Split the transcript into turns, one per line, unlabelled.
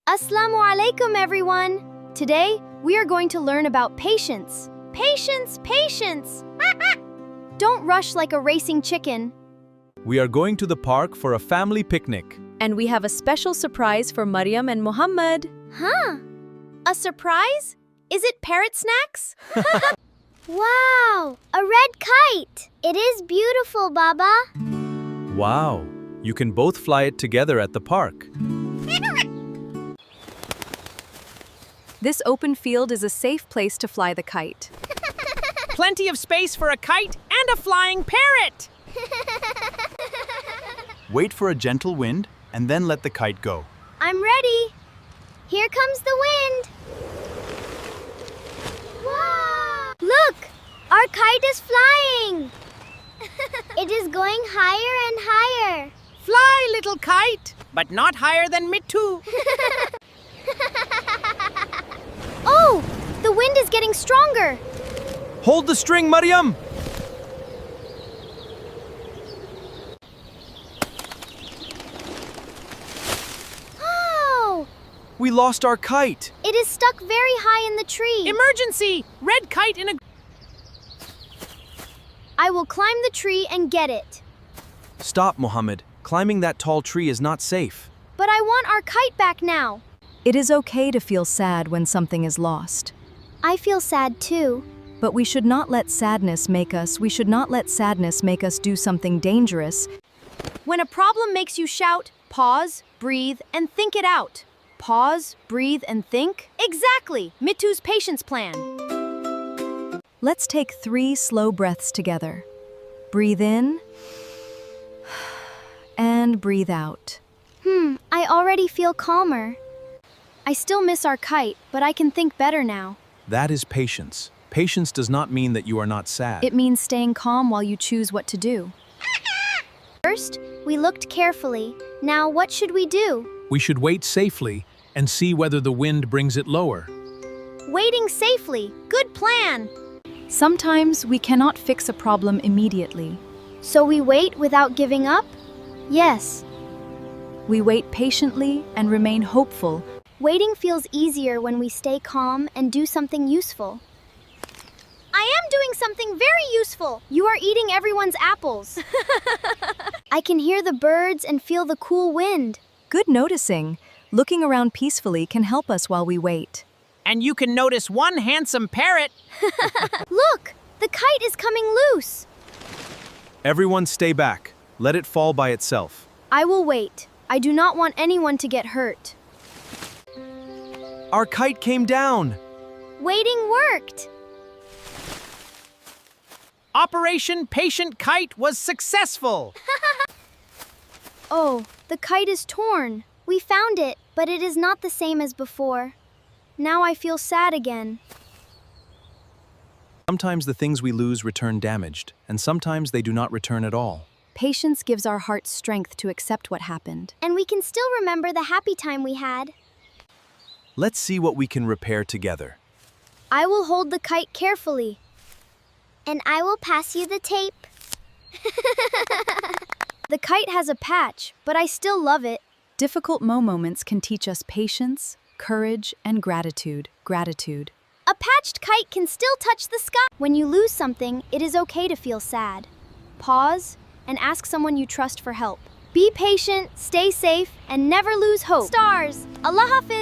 Assalamu alaikum, everyone! Today, we are going to learn about patience. Patience, patience! Don't rush like a racing chicken.
We are going to the park for a family picnic.
And we have a special surprise for Maryam and Muhammad.
Huh? A surprise? Is it parrot snacks? Wow! A red kite! It is beautiful, Baba.
Wow, you can both fly it together at the park.
This open field is a safe place to fly the kite.
Plenty of space for a kite and a flying parrot!
Wait for a gentle wind and then let the kite go.
I'm ready. Here comes the wind. Wow! Look! Our kite is flying! It is going higher and higher.
Fly, little kite, but not higher than Mithu.
Oh! The wind is getting stronger.
Hold the string, Maryam!
Oh!
We lost our kite.
It is stuck very high in the tree.
Emergency! Red kite in a...
I will climb the tree and get it.
Stop, Muhammad. Climbing that tall tree is not safe.
But I want our kite back now.
It is okay to feel sad when something is lost.
I feel sad too.
But we should not let sadness make us do something dangerous.
When a problem makes you shout, pause, breathe, and think it out. Pause, breathe, and think? Exactly! Mithu's patience plan.
Let's take 3 slow breaths together. Breathe in and breathe out.
I already feel calmer. I still miss our kite, but I can think better now.
That is patience. Patience does not mean that you are not sad.
It means staying calm while you choose what to do.
First, we looked carefully. Now, what should we do?
We should wait safely and see whether the wind brings it lower.
Waiting safely. Good plan.
Sometimes we cannot fix a problem immediately.
So we wait without giving up? Yes.
We wait patiently and remain hopeful.
Waiting feels easier when we stay calm and do something useful. I am doing something very useful. You are eating everyone's apples. I can hear the birds and feel the cool wind.
Good noticing. Looking around peacefully can help us while we wait.
And you can notice one handsome parrot.
Look! The kite is coming loose.
Everyone stay back. Let it fall by itself.
I will wait. I do not want anyone to get hurt.
Our kite came down.
Waiting worked.
Operation Patient Kite was successful.
Oh, the kite is torn. We found it, but it is not the same as before. Now I feel sad again.
Sometimes the things we lose return damaged, and sometimes they do not return at all.
Patience gives our hearts strength to accept what happened.
And we can still remember the happy time we had.
Let's see what we can repair together.
I will hold the kite carefully. And I will pass you the tape. The kite has a patch, but I still love it.
Difficult moments can teach us patience, courage, and gratitude.
A patched kite can still touch the sky. When you lose something, it is okay to feel sad. Pause and ask someone you trust for help. Be patient, stay safe, and never lose hope. Stars! Allah Hafiz!